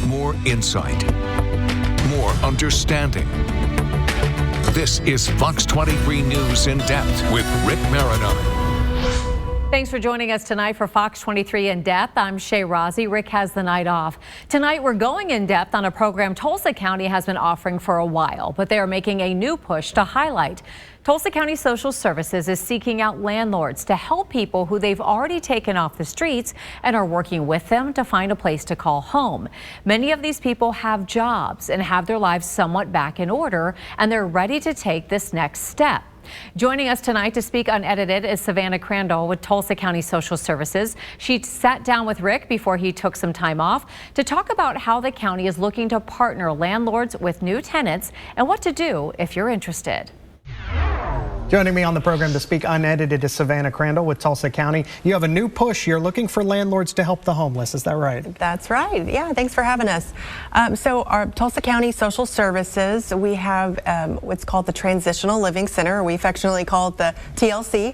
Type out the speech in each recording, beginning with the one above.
more insight, more understanding. This is Fox 23 News in Depth with Rick Marino. Thanks for joining us tonight for Fox 23 In Depth. I'm Shay Rozzi. Rick has the night off. Tonight we're going in depth on a program Tulsa County has been offering for a while, but they are making a new push to highlight. Tulsa County Social Services is seeking out landlords to help people who they've already taken off the streets and are working with them to find a place to call home. Many of these people have jobs and have their lives somewhat back in order, and they're ready to take this next step. Joining us tonight to speak unedited is Savannah Crandall with Tulsa County Social Services. She sat down with Rick before he took some time off to talk about how the county is looking to partner landlords with new tenants and what to do if you're interested. Joining me on the program to speak unedited is Savannah Crandall with Tulsa County. You have a new push. You're looking for landlords to help the homeless. Is that right? That's right. Yeah, thanks for having us. So our Tulsa County Social Services, we have what's called the Transitional Living Center. We affectionately call it the TLC.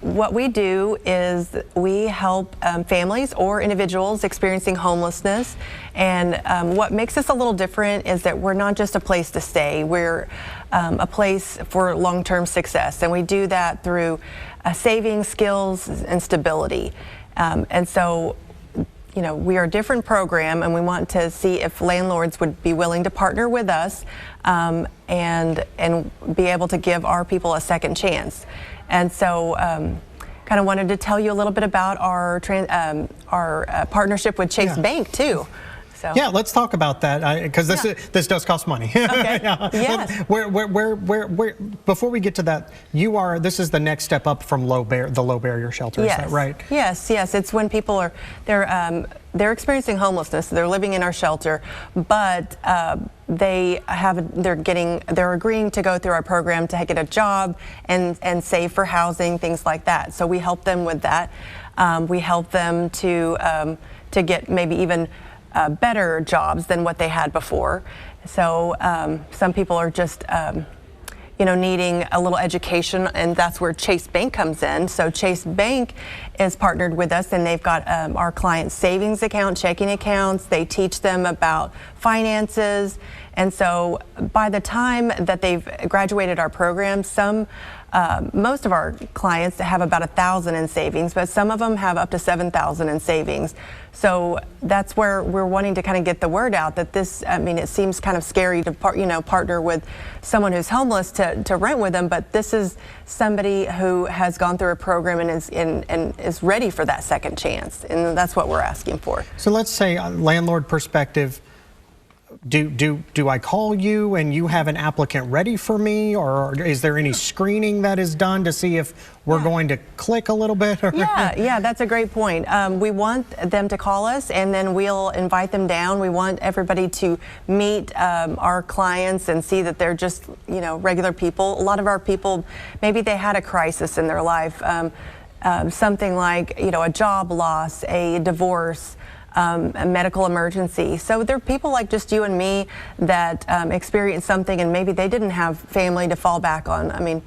What we do is we help families or individuals experiencing homelessness. And what makes us a little different is that we're not just a place to stay. We're a place for long-term success, and we do that through saving, skills, and stability. And so, you know, we are a different program, and we want to see if landlords would be willing to partner with us and be able to give our people a second chance. And so, kind of wanted to tell you a little bit about our partnership with Chase Bank too. So. Yeah, let's talk about that because this does cost money. Okay. Yeah. Yes. Where before we get to that, this is the next step up from the low barrier shelter. Yes. Is that right? Yes. It's when people are they're experiencing homelessness. They're living in our shelter, but they're agreeing to go through our program to get a job and save for housing, things like that. So we help them with that. We help them to get maybe even better jobs than what they had before. So some people are just needing a little education, and that's where Chase Bank comes in. So Chase Bank is partnered with us, and they've got our clients' savings account, checking accounts. They teach them about finances, and so by the time that they've graduated our program, most of our clients have about $1,000 in savings, but some of them have up to $7,000 in savings. So that's where we're wanting to kind of get the word out that this, it seems kind of scary to partner with someone who's homeless to rent with them, but this is somebody who has gone through a program and is ready for that second chance, and that's what we're asking for. So let's say landlord perspective. Do I call you and you have an applicant ready for me, or is there any screening that is done to see if we're going to click a little bit? Or? Yeah, that's a great point. We want them to call us, and then we'll invite them down. We want everybody to meet our clients and see that they're just regular people. A lot of our people, maybe they had a crisis in their life, something like a job loss, a divorce, a medical emergency. So there are people like just you and me that experience something, and maybe they didn't have family to fall back on.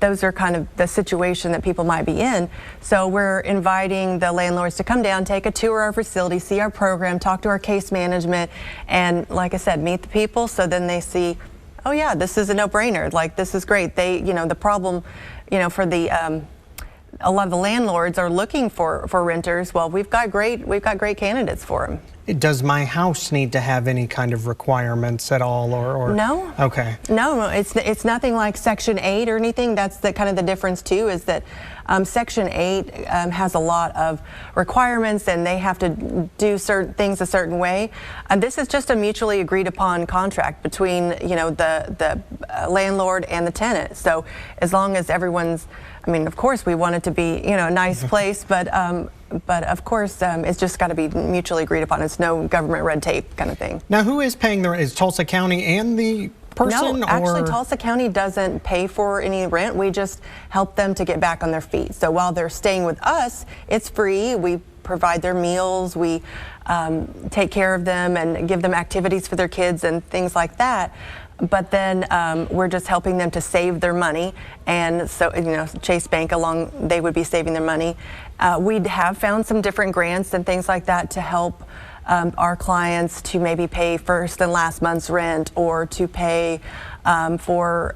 Those are kind of the situation that people might be in. So we're inviting the landlords to come down, take a tour of our facility, see our program, talk to our case management, and like I said, meet the people, so then they see, oh yeah, this is a no-brainer. Like, this is great. They, the problem, for the a lot of the landlords are looking for renters. Well, we've got great candidates for them. Does my house need to have any kind of requirements at all, or no? Okay. No, it's nothing like Section 8 or anything. That's the kind of the difference too, is that Section 8 has a lot of requirements, and they have to do certain things a certain way. This is just a mutually agreed upon contract between the landlord and the tenant. So as long as everyone's, of course we want it to be a nice place, but of course it's just got to be mutually agreed upon. It's no government red tape kind of thing. Now, who is paying the rent? Is Tulsa County and the person? No, actually Tulsa County doesn't pay for any rent. We just help them to get back on their feet. So while they're staying with us, it's free. We provide their meals. We take care of them and give them activities for their kids and things like that. But then we're just helping them to save their money, and so Chase Bank they would be saving their money. We have found some different grants and things like that to help our clients to maybe pay first and last month's rent, or to pay for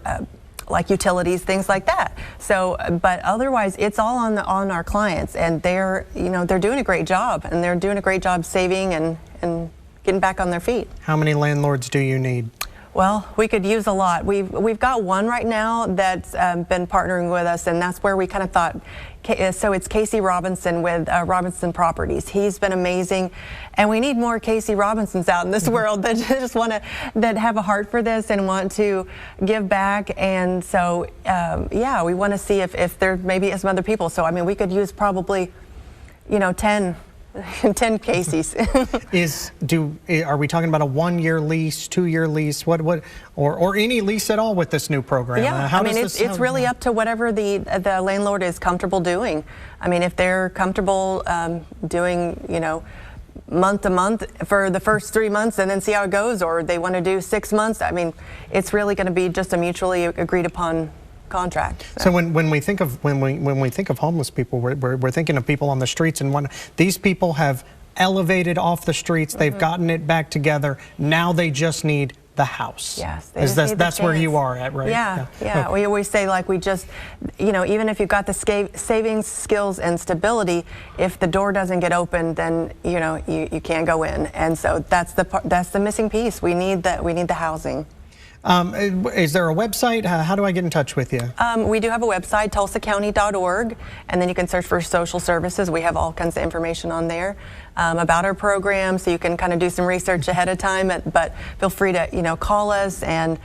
like utilities, things like that. So, but otherwise, it's all on our clients, and they're doing a great job, and they're doing a great job saving and getting back on their feet. How many landlords do you need? Well, we could use a lot. We've got one right now that's been partnering with us, and that's where we kind of thought. So it's Casey Robinson with Robinson Properties. He's been amazing, and we need more Casey Robinsons out in this world that just that have a heart for this and want to give back. And so, yeah, we want to see if there maybe some other people. So I mean, we could use probably, 10 Caseys. Are we talking about a 1-year lease, 2-year lease, or any lease at all with this new program? Yeah, I mean, it's really up to whatever the landlord is comfortable doing. I mean, if they're comfortable doing, month to month for the first 3 months and then see how it goes, or they want to do 6 months, I mean, it's really going to be just a mutually agreed upon contract. So when we think of homeless people, we're thinking of people on the streets, and these people have elevated off the streets, they've gotten it back together, now they just need the house. Yes, that's where you are at, right? Yeah. Okay. We always say, like, we just, even if you've got the savings, skills, and stability, if the door doesn't get open, then you can't go in, and so that's the missing piece. We need the housing. Is there a website? How do I get in touch with you? We do have a website, tulsacounty.org, and then you can search for social services. We have all kinds of information on there about our program, so you can kind of do some research ahead of time. But feel free to call us, and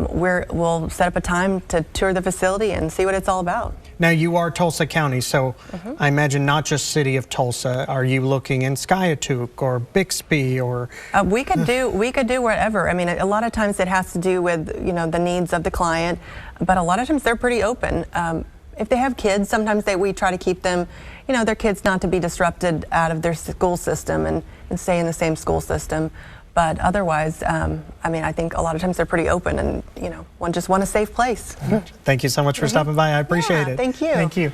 we'll set up a time to tour the facility and see what it's all about. Now, you are Tulsa County, so I imagine not just city of Tulsa. Are you looking in Skiatook or Bixby or? We could do whatever. I mean, a lot of times it has to do with the needs of the client, but a lot of times they're pretty open. If they have kids, sometimes we try to keep them, their kids not to be disrupted out of their school system and stay in the same school system. But otherwise, I mean, I think a lot of times they're pretty open, and just want a safe place. Thank you so much for stopping by. I appreciate it. Thank you. Thank you.